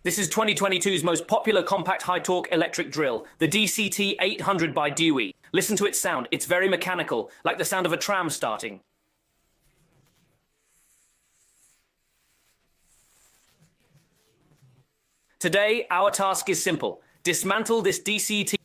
This is 2022's most popular compact high-torque electric drill, the DCT800 by DeWalt. Listen to its sound. It's very mechanical, like the sound of a tram starting. Today, our task is simple. Dismantle this DCT.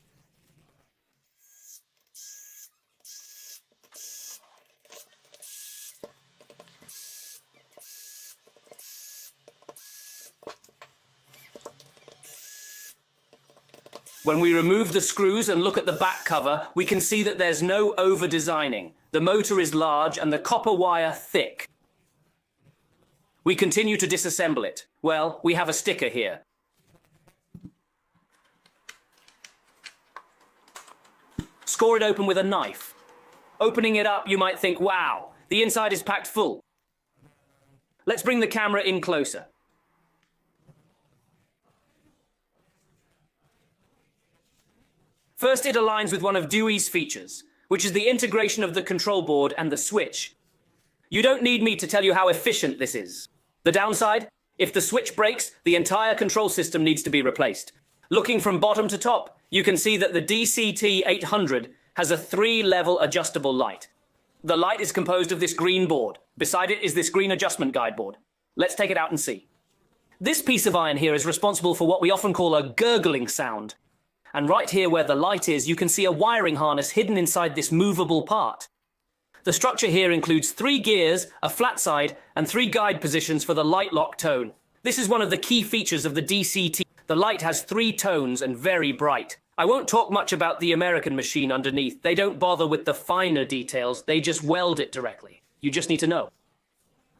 When we remove the screws and look at the back cover, we can see that there's no over-designing. The motor is large and the copper wire thick. We continue to disassemble it. Well, we have a sticker here. Score it open with a knife. Opening it up, you might think, wow, the inside is packed full. Let's bring the camera in closer. First, it aligns with one of DeWalt's features, which is the integration of the control board and the switch. You don't need me to tell you how efficient this is. The downside? If the switch breaks, the entire control system needs to be replaced. Looking from bottom to top, you can see that the DCT800 has a 3-level adjustable light. The light is composed of this green board. Beside it is this green adjustment guide board. Let's take it out and see. This piece of iron here is responsible for what we often call a gurgling sound. And right here where the light is, you can see a wiring harness hidden inside this movable part. The structure here includes 3 gears, a flat side, and 3 guide positions for the light lock tone. This is one of the key features of the DCT. The light has 3 tones and very bright. I won't talk much about the American machine underneath. They don't bother with the finer details, they just weld it directly. You just need to know.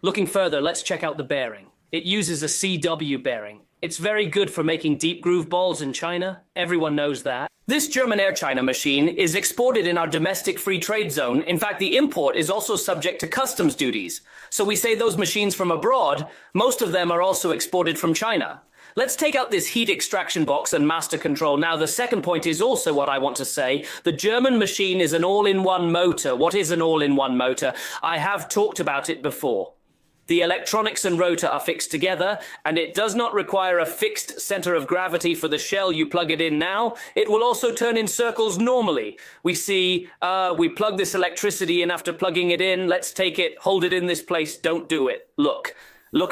Looking further, let's check out the bearing. It uses a CW bearing. It's very good for making deep groove balls in China. Everyone knows that. This German Air China machine is exported in our domestic free trade zone. In fact, the import is also subject to customs duties. So we say those machines from abroad, most of them are also exported from China. Let's take out this heat extraction box and master control. Now, the second point is also what I want to say. The German machine is an all-in-one motor. What is an all-in-one motor? I have talked about it before. The electronics and rotor are fixed together, and it does not require a fixed center of gravity for the shell you plug it in now. It will also turn in circles normally. We see, we plug this electricity in after plugging it in. Let's take it, hold it in this place, don't do it. Look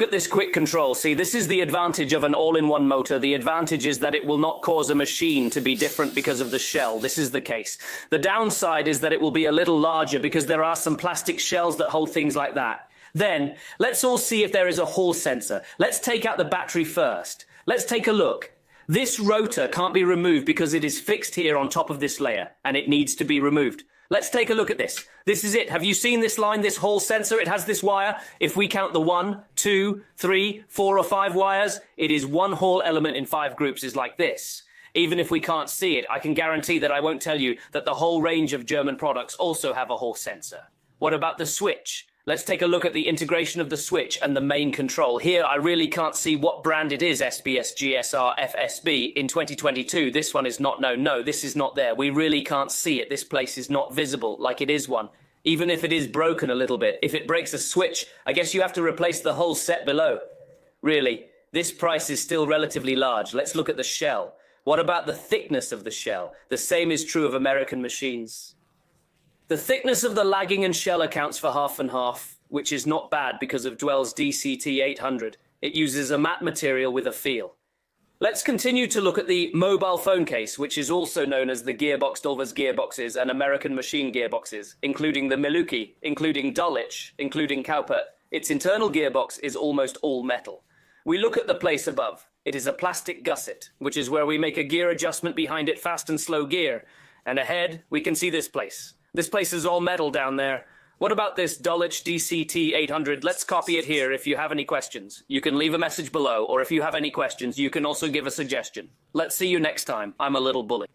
at this quick control. See, this is the advantage of an all-in-one motor. The advantage is that it will not cause a machine to be different because of the shell. This is the case. The downside is that it will be a little larger because there are some plastic shells that hold things like that. Then, let's all see if there is a Hall sensor. Let's take out the battery first. Let's take a look. This rotor can't be removed because it is fixed here on top of this layer, and it needs to be removed. Let's take a look at this. This is it. Have you seen this line, this Hall sensor? It has this wire. If we count the 1, 2, 3, 4 or 5 wires, it is one Hall element in 5 groups is like this. Even if we can't see it, I can guarantee that I won't tell you that the whole range of German products also have a Hall sensor. What about the switch? Let's take a look at the integration of the switch and the main control. Here, I really can't see what brand it is, SBS, GSR, FSB. In 2022, this one is not known. No, this is not there. We really can't see it. This place is not visible like it is one. Even if it is broken a little bit. If it breaks a switch, I guess you have to replace the whole set below. Really, this price is still relatively large. Let's look at the shell. What about the thickness of the shell? The same is true of American machines. The thickness of the lagging and shell accounts for half and half, which is not bad because of DeWalt's DCT800. It uses a matte material with a feel. Let's continue to look at the mobile phone case, which is also known as the Gearbox Dulvers gearboxes and American machine gearboxes, including the Milwaukee, including Dulwich, including Cowper. Its internal gearbox is almost all metal. We look at the place above. It is a plastic gusset, which is where we make a gear adjustment behind it, fast and slow gear. And ahead, we can see this place. This place is all metal down there. What about this Dulwich DCT800? Let's copy it here if you have any questions. You can leave a message below, or if you have any questions, you can also give a suggestion. Let's see you next time. I'm a little bully.